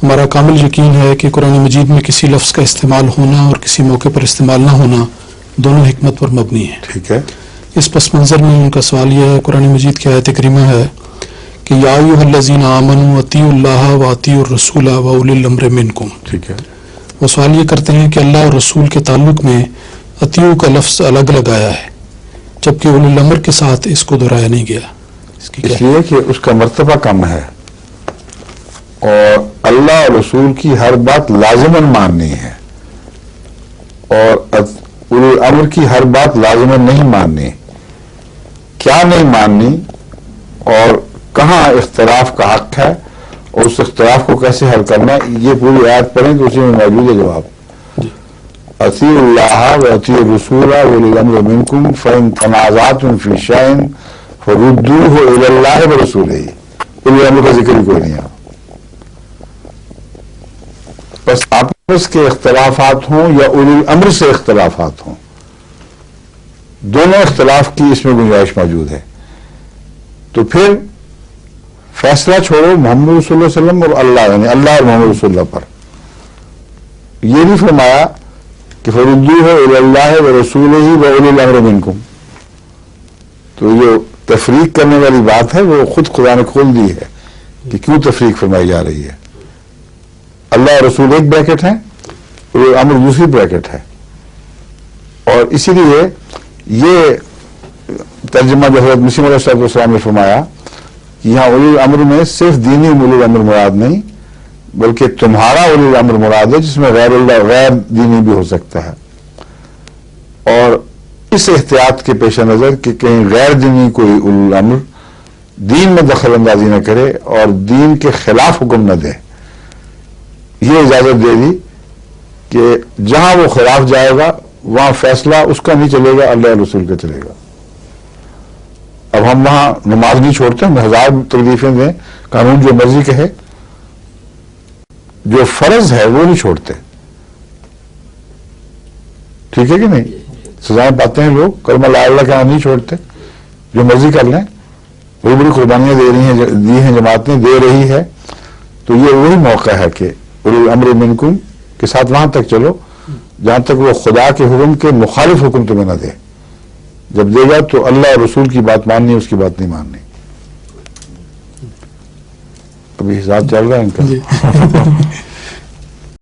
ہمارا کامل یقین ہے کہ قرآن مجید میں کسی لفظ کا استعمال ہونا اور کسی موقع پر استعمال نہ ہونا دونوں حکمت پر مبنی ہے۔ ٹھیک ہے، اس پس منظر میں ان کا سوال یہ ہے، قرآن مجید کی آیت کریمہ ہے کہ یا ایھا الذین آمنوا اطیعوا اللہ واطیعوا الرسول واولی الامر منکم۔ ٹھیک ہے، وہ سوال یہ کرتے ہیں کہ اللہ اور رسول کے تعلق میں اطیعوا کا لفظ الگ لگایا ہے جبکہ اولی الامر کے ساتھ اس کو دہرایا نہیں گیا۔ اس کی اس لیے کہ اس کا مرتبہ کم ہے اور اللہ اور رسول کی ہر بات لازماً ماننی ہے اور اولی الامر کی ہر بات لازماً نہیں ماننی۔ کیا نہیں ماننی اور کہاں اختلاف کا حق ہے اور اس اختلاف کو کیسے حل کرنا ہے، یہ پوری آیت پڑھیں تو اسی میں موجود ہے جواب۔ اطیعوا اللہ واطیعوا الرسول واولی الامر منکم فإن تنازعتم فی شیء فردوہ الی اللہ ورسولہ۔ اولی الامر کا ذکر ہی کوئی نہیں ہے۔ بس آپس کے اختلافات ہوں یا اولی الامر سے اختلافات ہوں، دونوں اختلاف کی اس میں گنجائش موجود ہے۔ تو پھر فیصلہ چھوڑو محمد رسول اللہ علیہ وسلم اور اللہ، یعنی اللہ اور محمد رسول اللہ پر۔ یہ نہیں فرمایا کہ فردوہ الی اللہ ورسولہ واولی الامر منکم۔ تو جو تفریق کرنے والی بات ہے وہ خود خدا نے کھول دی ہے کہ کیوں تفریق فرمائی جا رہی ہے۔ اللہ اور رسول ایک بریکٹ ہے اور امر دوسری بریکٹ ہے، اور اسی لیے یہ ترجمہ جو حضرت مسیح علیہ السلام نے فرمایا کہ یہاں اولی الامر میں صرف دینی اولی الامر مراد نہیں بلکہ تمہارا اولی الامر مراد ہے، جس میں غیر اللہ غیر دینی بھی ہو سکتا ہے۔ اور اس احتیاط کے پیش نظر کہ کہیں غیر دینی کوئی اولی الامر دین میں دخل اندازی نہ کرے اور دین کے خلاف حکم نہ دے، یہ اجازت دے دی کہ جہاں وہ خلاف جائے گا وہاں فیصلہ اس کا نہیں چلے گا، اللہ رسول کا چلے گا۔ اب ہم وہاں نماز نہیں چھوڑتے، ہم ہزار تکلیفیں دیں، قانون جو مرضی کہے، جو فرض ہے وہ نہیں چھوڑتے۔ ٹھیک ہے کہ نہیں؟ سزائیں پاتے ہیں لوگ، کلمہ لا اللہ کے نہیں چھوڑتے، جو مرضی کر لیں۔ بڑی بڑی قربانیاں دی ہیں جماعتیں، دے رہی ہے۔ تو یہ وہی موقع ہے کہ اولی الامر منکم کے ساتھ وہاں تک چلو جہاں تک وہ خدا کے حکم کے مخالف حکم تمہیں نہ دے۔ جب دے گا تو اللہ اور رسول کی بات ماننی، اس کی بات نہیں ماننی۔ ابھی حساب چل رہا ہے ان کا۔